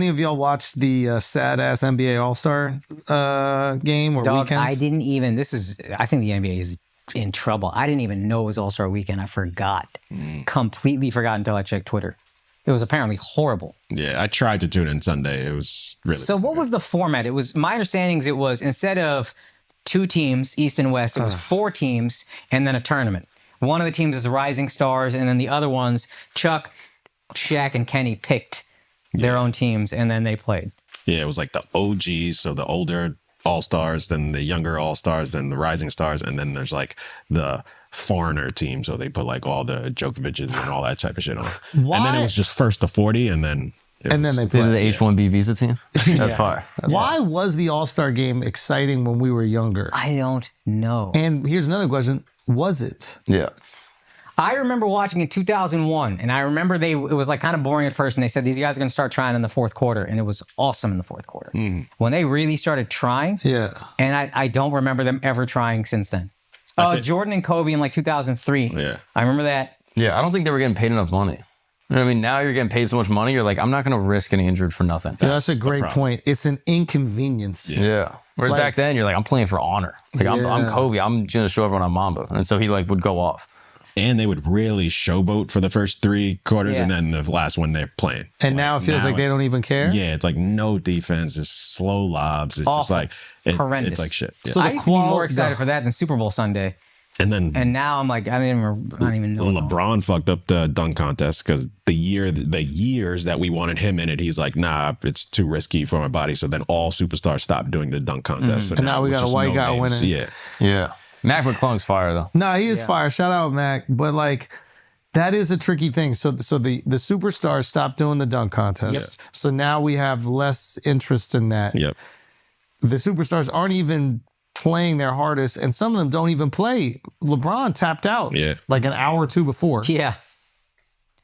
Any of y'all watched the sad-ass NBA All-Star game or Dog, weekends? I didn't even, I think the NBA is in trouble. I didn't even know it was All-Star Weekend. I forgot. Completely forgot until I checked Twitter. It was apparently horrible. Yeah, I tried to tune in Sunday. It was really So what was the format? It was, my understanding is it was, instead of 2 teams, East and West, it was 4 teams and then a tournament. One of the teams is Rising Stars, and then the other ones, Chuck, Shaq, and Kenny picked their own teams, and then they played. Yeah, it was like the OGs, so the older All-Stars, then the younger All-Stars, then the Rising Stars, and then there's like the foreigner team, so they put like all the Djokovic's and all that type of shit on. Why? And then it was just first to 40, and then... They The played. H-1B visa team. That's fire. Why was the All-Star game exciting when we were younger? I don't know. And here's another question. Was it? Yeah. I remember watching in 2001, and I remember it was like kind of boring at first, and they said these guys are going to start trying in the fourth quarter, and it was awesome in the fourth quarter. When they really started trying, and I don't remember them ever trying since then. Jordan and Kobe in like 2003. Yeah. I remember that. Yeah, I don't think they were getting paid enough money. You know what I mean? Now you're getting paid so much money, you're like, I'm not going to risk getting injured for nothing. That's a great point. It's an inconvenience. Yeah. Whereas back then, you're like, I'm playing for honor. Like, I'm Kobe. I'm going to show everyone I'm Mamba. And so he like would go off. And they would really showboat for the first 3 quarters, and then the last one they're playing. And now it feels like they don't even care? Yeah, it's like no defense, it's slow lobs. It's just like... horrendous. It's like shit. Yeah. So I used to be more excited for that than Super Bowl Sunday. And now I'm like, I don't even know. LeBron fucked up the dunk contest because the years that we wanted him in it, he's like, nah, it's too risky for my body. So then all superstars stopped doing the dunk contest. So And now we it's got a just white guy names. winning. Yeah. Mac McClung's fire, though. No, he is fire. Shout out, Mac. But like, that is a tricky thing. So the superstars stopped doing the dunk contest. Yep. So now we have less interest in that. Yep. The superstars aren't even playing their hardest, and some of them don't even play. LeBron tapped out like an hour or 2 before. Yeah.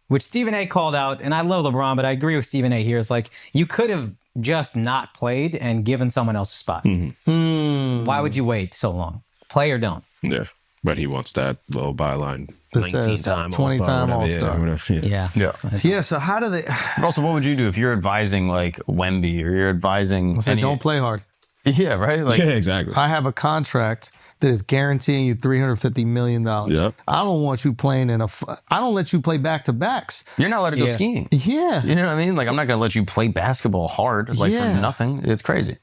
Which Stephen A called out, and I love LeBron, but I agree with Stephen A here. It's like, you could have just not played and given someone else a spot. Why would you wait so long? Play or don't. Yeah. But he wants that little byline. That 19 says time 20 time All-Star. Yeah. So how do they... But also, what would you do if you're advising like Wemby or you're advising... don't play hard. Yeah, right? Like, yeah, exactly. I have a contract that is guaranteeing you $350 million. Yep. I don't want you playing I don't let you play back-to-backs. You're not allowed to go skiing. Yeah. You know what I mean? Like, I'm not going to let you play basketball hard, like for nothing. It's crazy.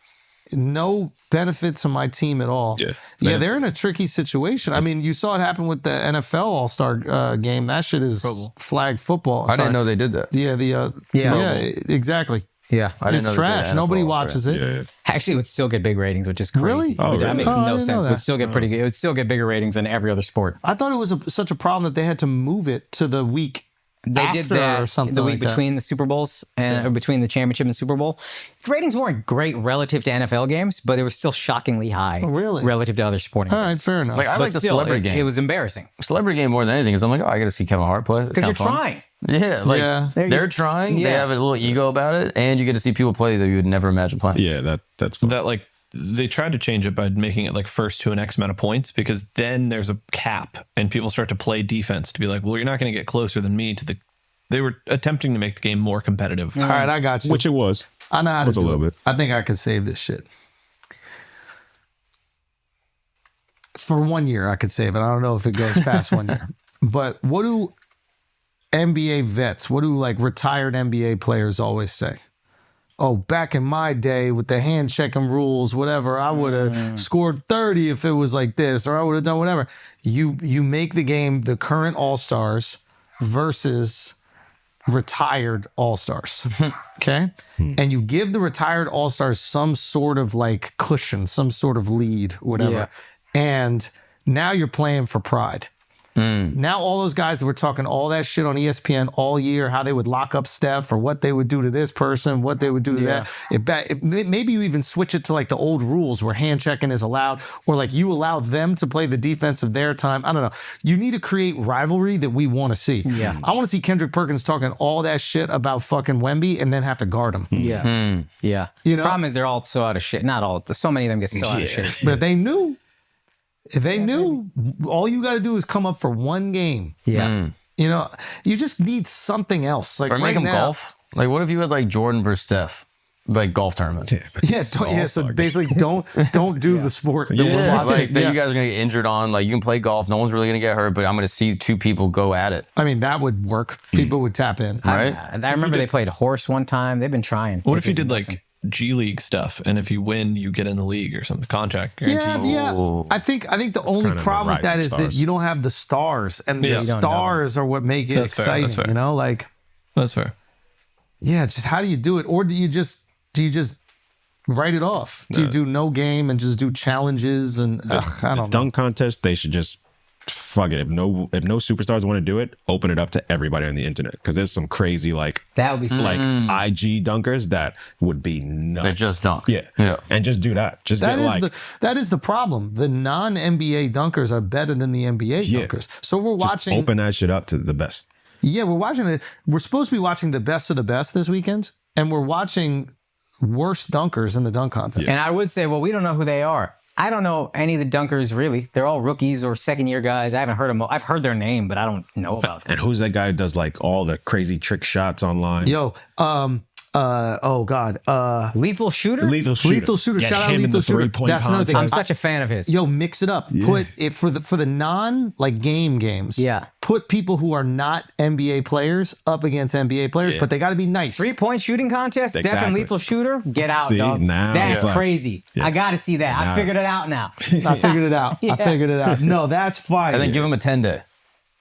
No benefit to my team at all. Yeah, they're in a tricky situation. I mean, you saw it happen with the NFL All-Star game. That shit is flag football. I didn't know they did that. Yeah, exactly. Yeah. It's trash. Nobody watches it. Yeah. Actually, it would still get big ratings, which is crazy. Really? That really? makes Oh, I no didn't know sense. It that. would still get pretty good. It would still get bigger ratings than every other sport. I thought it was such a problem that they had to move it to the week They after did that or something the week like that. between the Super Bowls and or between the championship and Super Bowl. The ratings weren't great relative to NFL games, but they were still shockingly high. Really? Relative to other sporting All right, events. fair enough. Like, I But like the still, celebrity game. It was embarrassing. Celebrity game more than anything is I'm like, oh, I got to see Kevin Hart play. Because you're trying. Yeah, like they're trying. Yeah. They have a little ego about it, and you get to see people play that you would never imagine playing. Yeah, that's fun. That, like, they tried to change it by making it like first to an X amount of points, because then there's a cap and people start to play defense to be like, well, you're not going to get closer than me to the... They were attempting to make the game more competitive. All right, I got you. Which it was. I know how to was a do little it. bit. I think I could save this shit. For 1 year, I could save it. I don't know if it goes past 1 year. But what do NBA vets, what do like retired NBA players always say? Oh, back in my day with the hand checking rules, whatever, I would have scored 30 if it was like this, or I would have done whatever. You make the game the current All-Stars versus retired All-Stars. Okay? And you give the retired All-Stars some sort of like cushion, some sort of lead, whatever. Yeah. And now you're playing for pride. Now all those guys that were talking all that shit on ESPN all year, how they would lock up Steph or what they would do to this person, what they would do to that. Maybe you even switch it to like the old rules where hand checking is allowed, or like you allow them to play the defense of their time. I don't know. You need to create rivalry that we want to see. Yeah. I want to see Kendrick Perkins talking all that shit about fucking Wemby and then have to guard him. Yeah. Yeah. You know? Problem is they're all so out of shit. Not all. So many of them get so out of shit. But they knew. If they knew, all you got to do is come up for one game. Yeah. You know, you just need something else. Like Or make right them now, golf. Like, what if you had like Jordan versus Steph, like golf tournament? So basically, don't do the sport. That we're Yeah, watching. like that you guys are gonna get injured on. Like, you can play golf, no one's really gonna get hurt, but I'm gonna see two people go at it. I mean, that would work. People would tap in, right? I remember they played horse one time. They've been trying. What if you did like G League stuff, and if you win, you get in the league or something? Contract guaranteed. Yeah. I think the only Kind of problem the with that is rising that stars. you don't have the stars, and the Yeah. You don't stars are what make it That's fair, exciting. that's fair. You know, like That's fair. it's just how do you do it, or do you just write it off? Do you do no game and just do challenges and I don't know. Dunk contest, they should just fuck it. If no superstars want to do it, open it up to everybody on the internet, because there's some crazy That would be sick. like IG dunkers that would be nuts. They just dunk. Yeah. And just do that. Just That get is like that is the problem. The non-NBA dunkers are better than the NBA dunkers. So we're just watching. open that shit up to the best. Yeah, we're watching it. We're supposed to be watching the best of the best this weekend, and we're watching worst dunkers in the dunk contest. And I would say, well, we don't know who they are. I don't know any of the dunkers really. They're all rookies or second-year guys. I haven't heard them. I've heard their name, but I don't know about them. And who's that guy who does like all the crazy trick shots online? Yo, oh God, Lethal Shooter? Lethal Shooter. Lethal Shooter. Get Shout out him in Lethal the Shooter. three-point That's another thing. I'm such a fan of his. Yo, mix it up. Put it for the non like games. Yeah. Put people who are not NBA players up against NBA players, but they got to be nice. 3-point shooting contest? Steph and Exactly. Lethal Shooter? Get out, See, dog. now That's it's like- crazy. I got to see that. I Now- figured it out now. I figured it out. I figured it out. No, that's fire. And then give him a 10-day.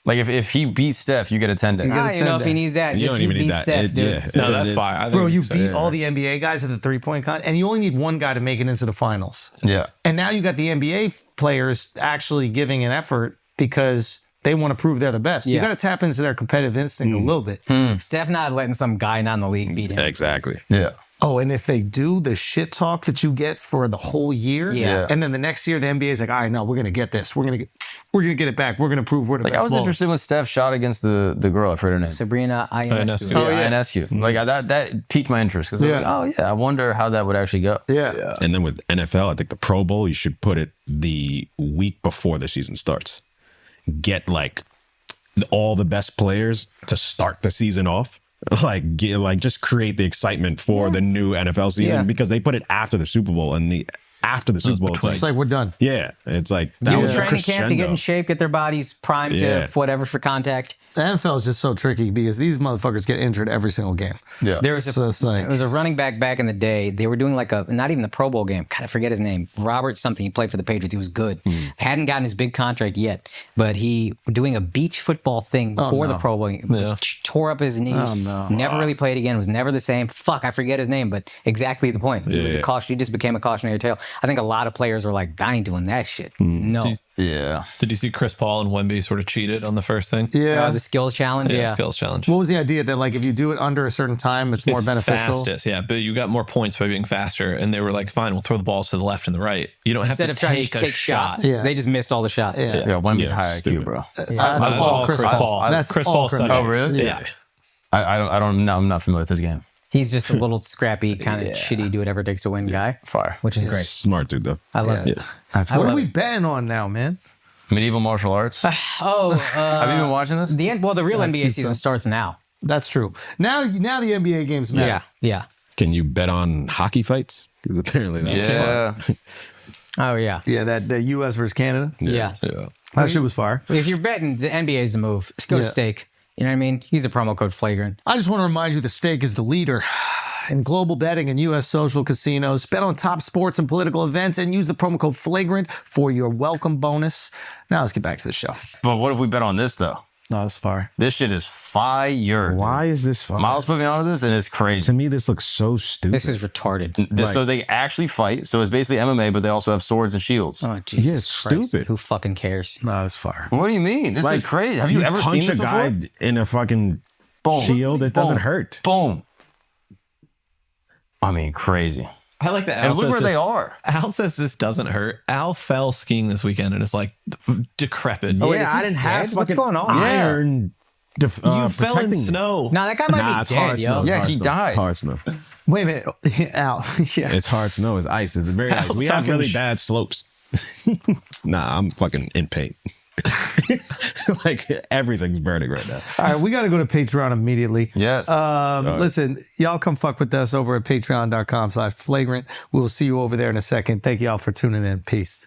Like, if he beats Steph, you get a 10-day. I don't even know if he needs that. You Just don't he even need beats that. Steph, dude. No, that's fine. I think Bro, you so. beat all the NBA guys at the 3-point con, and you only need one guy to make it into the finals. Yeah. And now you got the NBA players actually giving an effort because they want to prove they're the best. You Yeah. got to tap into their competitive instinct a little bit. Steph not letting some guy not in the league beat him. Exactly. Yeah. Oh, and if they do the shit talk that you get for the whole year, Yeah. and then the next year the NBA is like, all right, no, we're gonna get this. We're gonna get it back. We're gonna prove we're the Like, best. I was ballers. interested when Steph shot against the girl. I forget her name. Sabrina Ionescu. Oh, yeah. INSQ. Like, that piqued my interest. Because Yeah. like, oh, yeah, I wonder how that would actually go. Yeah. And then with NFL, I think the Pro Bowl, you should put it the week before the season starts. Get like all the best players to start the season off. Just create the excitement for the new NFL season, Yeah. because they put it after the Super Bowl, and after the Super Bowl, It's like we're done. it's like that Give was them a training camp to get in crescendo. shape, get their bodies primed Yeah. to whatever for contact. The NFL is just so tricky because these motherfuckers get injured every single game. Yeah. There was So it's like- there was a running back in the day. They were doing like not even the Pro Bowl game. God, I forget his name. Robert something. He played for the Patriots. He was good. Hadn't gotten his big contract yet, but he doing a beach football thing before the Pro Bowl game. Tore up his knee. Oh, no. Never really played again. Was never the same. Fuck, I forget his name, but exactly the point. He was a Yeah. caution. He just became a cautionary tale. I think a lot of players are like, I ain't doing that shit. No. Yeah. Did you see Chris Paul and Wemby sort of cheated on the first thing? Yeah. The skills challenge. Yeah. Skills challenge. What was the idea that like if you do it under a certain time, it's more beneficial? Fastest, yeah, but you got more points by being faster. And they were like, fine, we'll throw the balls to the left and the right. You don't have Instead to of trying to a take shots, Yeah. they just missed all the shots. Yeah. Yeah, Wemby's Yeah, high stupid. IQ, bro. That's all Chris Paul. That's Chris all Paul. Chris such Paul. a- Oh, really? Yeah. I don't know. I'm not familiar with his game. He's just a little scrappy, kind of shitty, do whatever it takes to win guy, Fire. which is great. Smart dude, though. I love it. What are we betting on now, man? Medieval martial arts. Have Oh, you been watching this? the real NBA seen season some. starts now. That's true. Now the NBA games matter. Yeah. Can you bet on hockey fights? Because apparently that's fun. Yeah. Oh, yeah. Yeah, that U.S. versus Canada. Yeah. That shit was fire. If you're betting, the NBA is the move. Just go to Yeah. stake. You know what I mean? Use the promo code Flagrant. I just want to remind you the stake is the leader in global betting and U.S. social casinos. Bet on top sports and political events and use the promo code Flagrant for your welcome bonus. Now let's get back to the show. But what if we bet on this, though? No, that's fire. This shit is fire. Why is this fun? Miles put me onto this, and it's crazy. To me, this looks so stupid. This is retarded. So they actually fight. So it's basically MMA, but they also have swords and shields. Oh, Jesus it's Christ. stupid. Who fucking cares? No, that's fire. What do you mean? This is crazy. Have you ever punch seen this a guy before? in a fucking Boom. shield? It doesn't Boom. hurt. Boom. I mean, crazy. I like that. And look where they are. Al says this doesn't hurt. Al fell skiing this weekend and is like decrepit. Oh, wait, is he dead? What's going on? Iron. You fell in protecting you. snow. No, that guy might Nah, be it's dead, hard yo. snow. It's Yeah, hard he snow. died. Hard snow. Wait a minute. Al. Yeah. It's hard snow. It's ice. It's very ice. Al's We have talking really sh- bad slopes. Nah, I'm fucking in pain. Like everything's burning right now. All right, we got to go to Patreon immediately. Yes. Listen, y'all come fuck with us over at patreon.com/flagrant. We'll see you over there in a second. Thank y'all for tuning in. Peace.